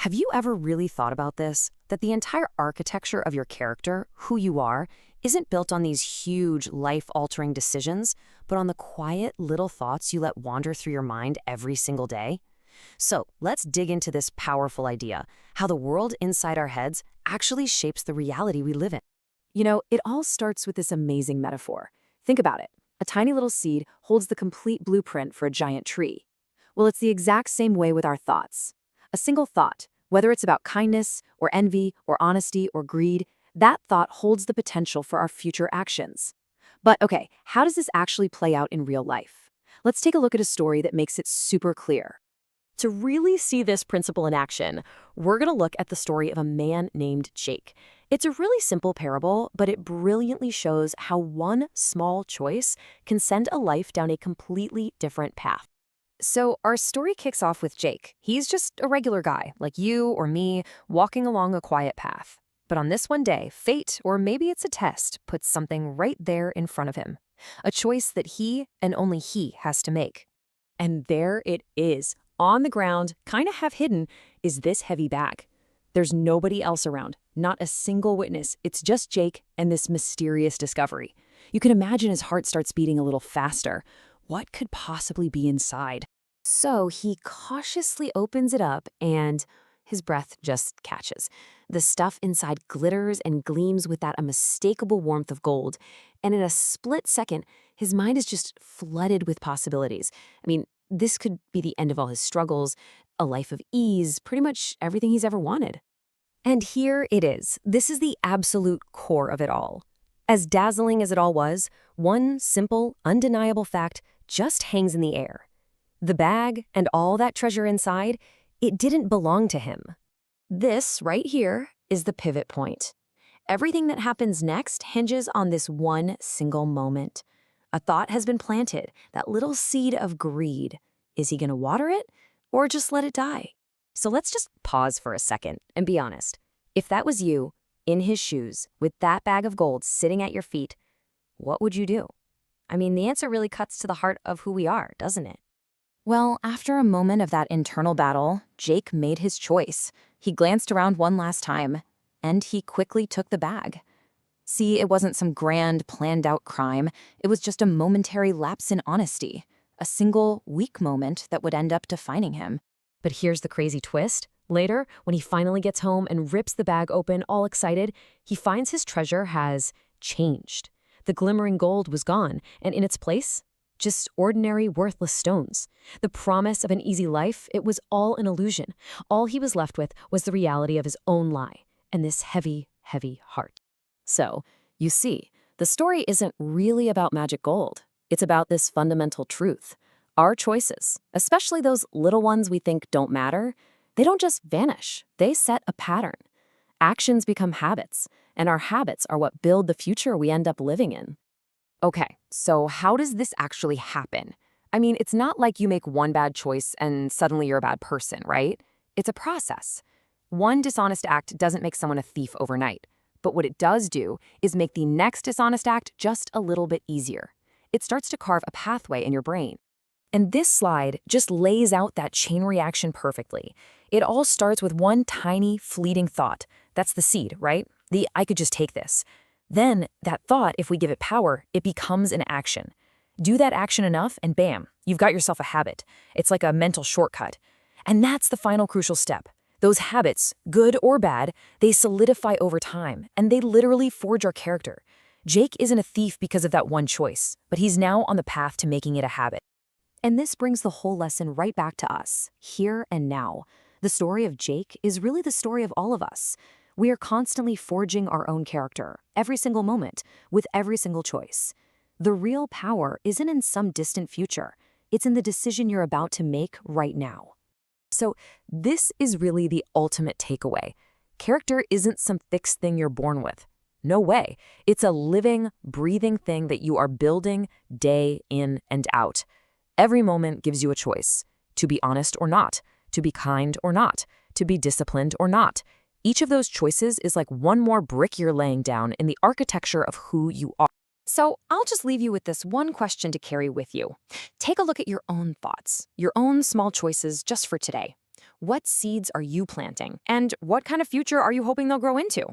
Have you ever really thought about this? That the entire architecture of your character, who you are, isn't built on these huge, life-altering decisions, but on the quiet little thoughts you let wander through your mind every single day? So let's dig into this powerful idea, how the world inside our heads actually shapes the reality we live in. It all starts with this amazing metaphor. Think about it. A tiny little seed holds the complete blueprint for a giant tree. Well, it's the exact same way with our thoughts. A single thought, whether it's about kindness or envy or honesty or greed, that thought holds the potential for our future actions. But okay, how does this actually play out in real life? Let's take a look at a story that makes it super clear. To really see this principle in action, we're going to look at the story of a man named Jake. It's a really simple parable, but it brilliantly shows how one small choice can send a life down a completely different path. So our story kicks off with Jake. He's just a regular guy, like you or me, walking along a quiet path. But on this one day, fate, or maybe it's a test, puts something right there in front of him. A choice that he and only he has to make. And there it is. On the ground, kind of half hidden, is this heavy bag. There's nobody else around, not a single witness. It's just Jake and this mysterious discovery. You can imagine his heart starts beating a little faster. What could possibly be inside? So he cautiously opens it up and his breath just catches. The stuff inside glitters and gleams with that unmistakable warmth of gold. And in a split second, his mind is just flooded with possibilities. This could be the end of all his struggles, a life of ease, pretty much everything he's ever wanted. And here it is. This is the absolute core of it all. As dazzling as it all was, one simple, undeniable fact just hangs in the air. The bag and all that treasure inside, it didn't belong to him. This right here is the pivot point. Everything that happens next hinges on this one single moment. A thought has been planted, that little seed of greed. Is he going to water it or just let it die? So let's just pause for a second and be honest. If that was you, in his shoes, with that bag of gold sitting at your feet, what would you do? The answer really cuts to the heart of who we are, doesn't it? Well, after a moment of that internal battle, Jake made his choice. He glanced around one last time, and he quickly took the bag. See, it wasn't some grand, planned-out crime. It was just a momentary lapse in honesty, a single, weak moment that would end up defining him. But here's the crazy twist. Later, when he finally gets home and rips the bag open, all excited, he finds his treasure has changed. The glimmering gold was gone, and in its place, just ordinary, worthless stones. The promise of an easy life, it was all an illusion. All he was left with was the reality of his own lie, and this heavy, heavy heart. So, you see, the story isn't really about magic gold. It's about this fundamental truth. Our choices, especially those little ones we think don't matter, they don't just vanish. They set a pattern. Actions become habits, and our habits are what build the future we end up living in. Okay, so how does this actually happen? It's not like you make one bad choice and suddenly you're a bad person, right? It's a process. One dishonest act doesn't make someone a thief overnight. But what it does do is make the next dishonest act just a little bit easier. It starts to carve a pathway in your brain. And this slide just lays out that chain reaction perfectly. It all starts with one tiny, fleeting thought. That's the seed, right? I could just take this. Then, that thought, if we give it power, it becomes an action. Do that action enough, and bam, you've got yourself a habit. It's like a mental shortcut. And that's the final crucial step. Those habits, good or bad, they solidify over time, and they literally forge our character. Jake isn't a thief because of that one choice, but he's now on the path to making it a habit. And this brings the whole lesson right back to us, here and now. The story of Jake is really the story of all of us. We are constantly forging our own character, every single moment, with every single choice. The real power isn't in some distant future. It's in the decision you're about to make right now. So this is really the ultimate takeaway. Character isn't some fixed thing you're born with. No way. It's a living, breathing thing that you are building day in and out. Every moment gives you a choice. To be honest or not. To be kind or not. To be disciplined or not. Each of those choices is like one more brick you're laying down in the architecture of who you are. So I'll just leave you with this one question to carry with you. Take a look at your own thoughts, your own small choices just for today. What seeds are you planting? And what kind of future are you hoping they'll grow into?